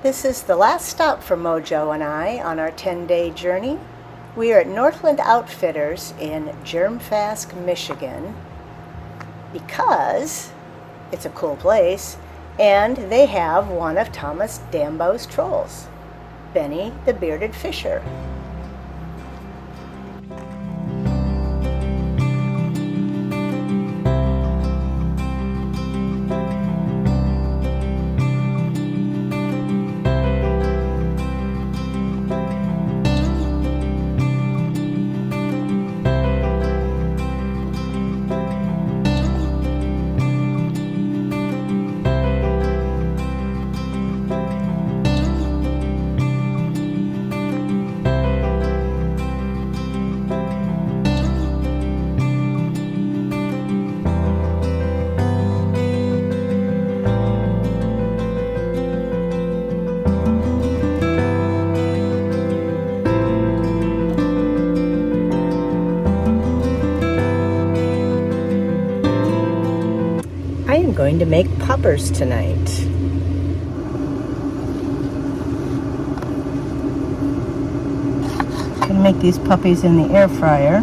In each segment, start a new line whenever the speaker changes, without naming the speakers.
This is the last stop for Mojo and I on our 10-day journey. We are at Northland Outfitters in Germfask, Michigan, because it's a cool place and they have one of Thomas Dambo's trolls, Benny the Bearded Fisher. I am going to make poppers tonight. I'm going to make these puppies in the air fryer.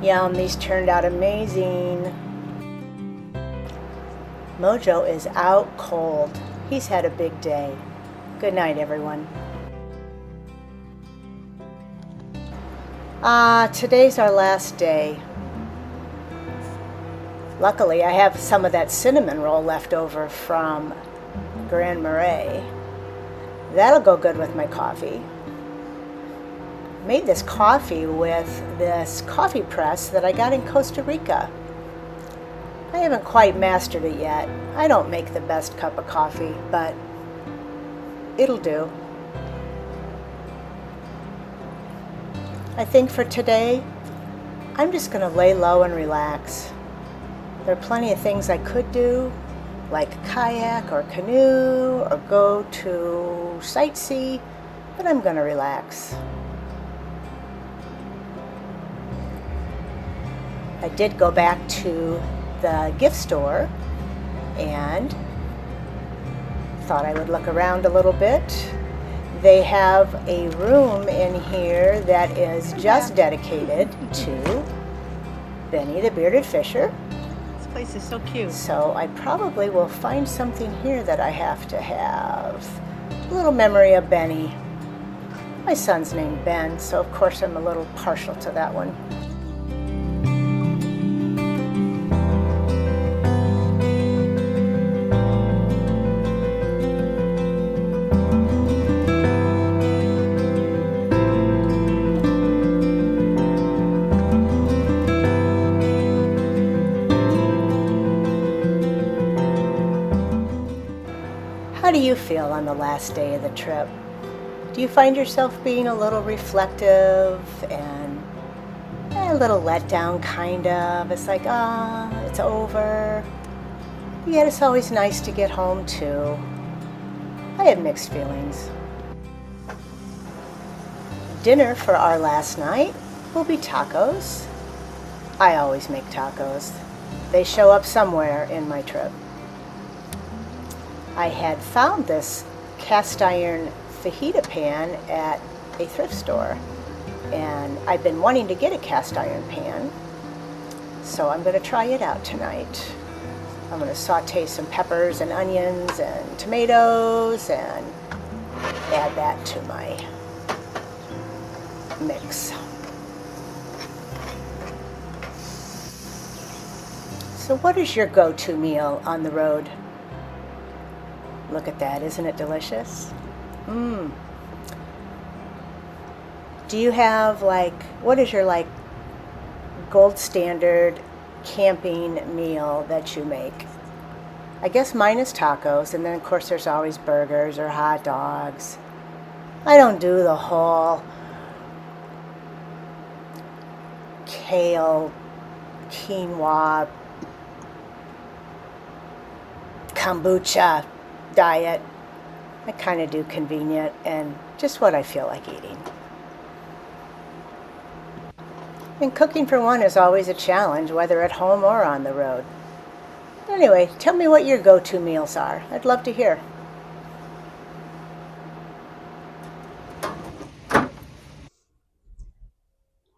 Yum, these turned out amazing. Mojo is out cold. He's had a big day. Good night, everyone. Today's our last day. Luckily, I have some of that cinnamon roll left over from Grand Marais. That'll go good with my coffee. Made this coffee with this coffee press that I got in Costa Rica. I haven't quite mastered it yet. I don't make the best cup of coffee, but it'll do. I think for today, I'm just going to lay low and relax. There are plenty of things I could do, like kayak or canoe or go to sightsee, but I'm going to relax. I did go back to the gift store and thought I would look around a little bit. They have a room in here that is just dedicated to Benny the Bearded Fisher.
This place is so cute.
So I probably will find something here that I have to have. A little memory of Benny. My son's named Ben, so of course I'm a little partial to that one. How do you feel on the last day of the trip? Do you find yourself being a little reflective and a little let down, kind of? It's like, it's over. Yet it's always nice to get home too. I have mixed feelings. Dinner for our last night will be tacos. I always make tacos. They show up somewhere in my trip. I had found this cast iron fajita pan at a thrift store, and I've been wanting to get a cast iron pan, so I'm going to try it out tonight. I'm going to saute some peppers and onions and tomatoes and add that to my mix. So what is your go-to meal on the road? Look at that, isn't it delicious? Do you have what is your gold standard camping meal that you make? I guess mine is tacos, and then of course there's always burgers or hot dogs. I don't do the whole kale, quinoa, kombucha diet. I kind of do convenient and just what I feel like eating. And cooking for one is always a challenge, whether at home or on the road. Anyway, tell me what your go-to meals are. I'd love to hear.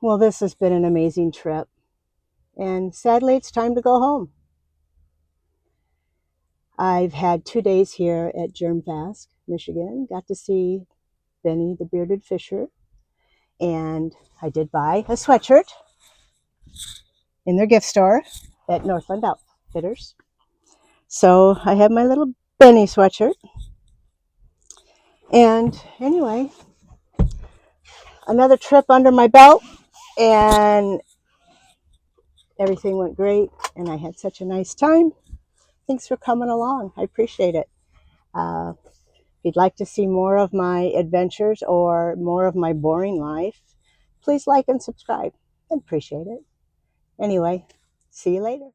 Well, this has been an amazing trip, and sadly it's time to go home. I've had 2 days here at Germfast, Michigan. Got to see Benny the Bearded Fisher, and I did buy a sweatshirt in their gift store at Northland Outfitters. So I have my little Benny sweatshirt. And anyway, another trip under my belt, and everything went great, and I had such a nice time. Thanks for coming along. I appreciate it. If you'd like to see more of my adventures or more of my boring life, please like and subscribe. I'd appreciate it. Anyway, see you later.